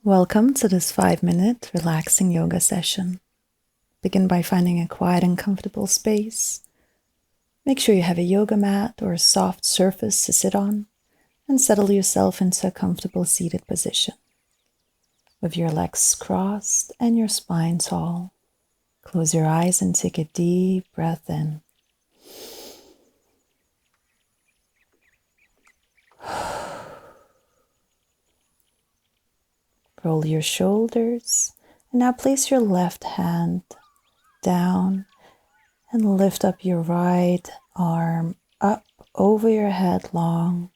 Welcome to this 5-minute relaxing yoga session. Begin by finding a quiet and comfortable space. Make sure you have a yoga mat or a soft surface to sit on, and settle yourself into a comfortable seated position. With your legs crossed and your spine tall, close your eyes and take a deep breath in. Roll your shoulders, and now place your left hand down and lift up your right arm up over your head long,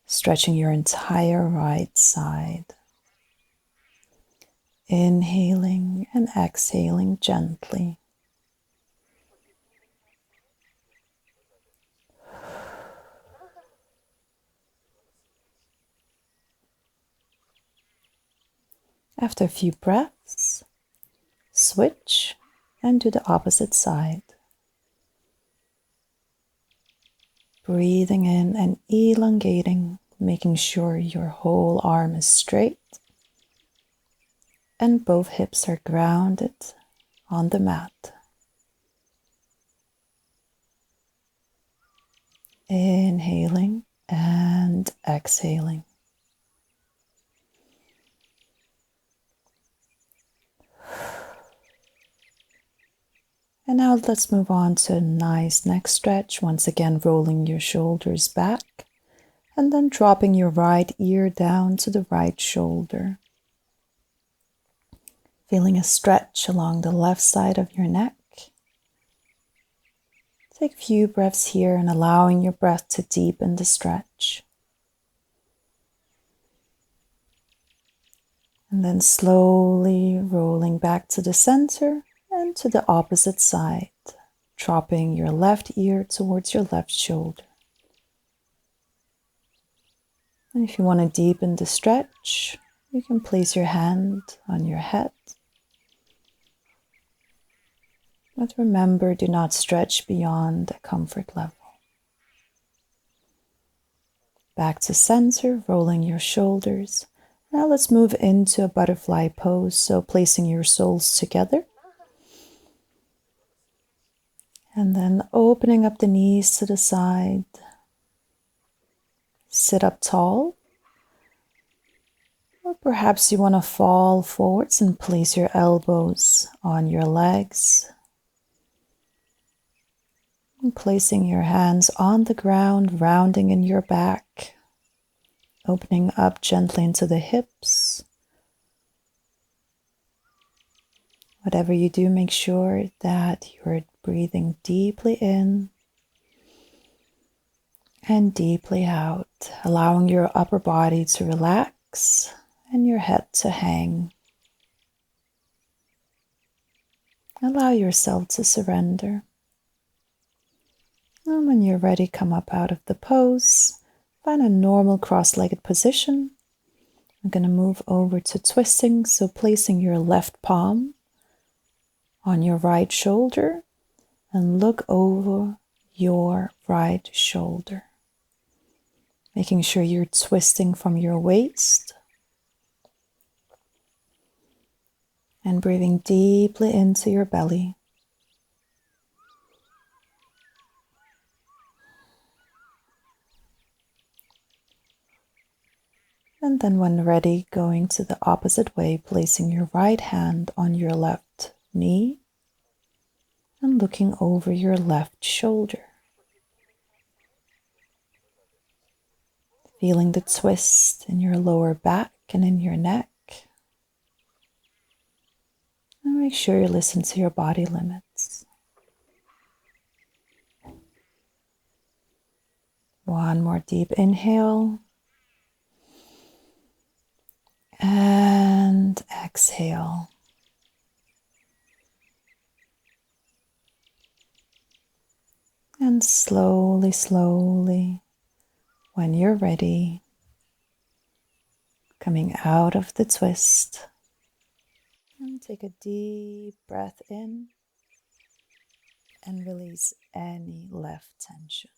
stretching your entire right side. Inhaling and exhaling gently. After a few breaths, switch and do the opposite side. Breathing in and elongating, making sure your whole arm is straight and both hips are grounded on the mat. Inhaling and exhaling. And now let's move on to a nice neck stretch. Once again, rolling your shoulders back and then dropping your right ear down to the right shoulder. Feeling a stretch along the left side of your neck. Take a few breaths here and allowing your breath to deepen the stretch. And then slowly rolling back to the center and to the opposite side, dropping your left ear towards your left shoulder. And if you want to deepen the stretch, you can place your hand on your head. But remember, do not stretch beyond the comfort level. Back to center, rolling your shoulders. Now let's move into a butterfly pose, so placing your soles together. And then opening up the knees to the side. Sit up tall. Or perhaps you want to fall forwards and place your elbows on your legs. And placing your hands on the ground, rounding in your back. Opening up gently into the hips. Whatever you do, make sure that you're breathing deeply in and deeply out, allowing your upper body to relax and your head to hang. Allow yourself to surrender. And when you're ready, come up out of the pose. Find a normal cross-legged position. I'm going to move over to twisting, so placing your left palm on your right shoulder and look over your right shoulder. Making sure you're twisting from your waist and breathing deeply into your belly. And then when ready, going to the opposite way, placing your right hand on your left knee and looking over your left shoulder. Feeling the twist in your lower back and in your neck. And make sure you listen to your body limits. One more deep inhale. And exhale. And slowly, slowly, when you're ready, coming out of the twist. And take a deep breath in and release any left tension.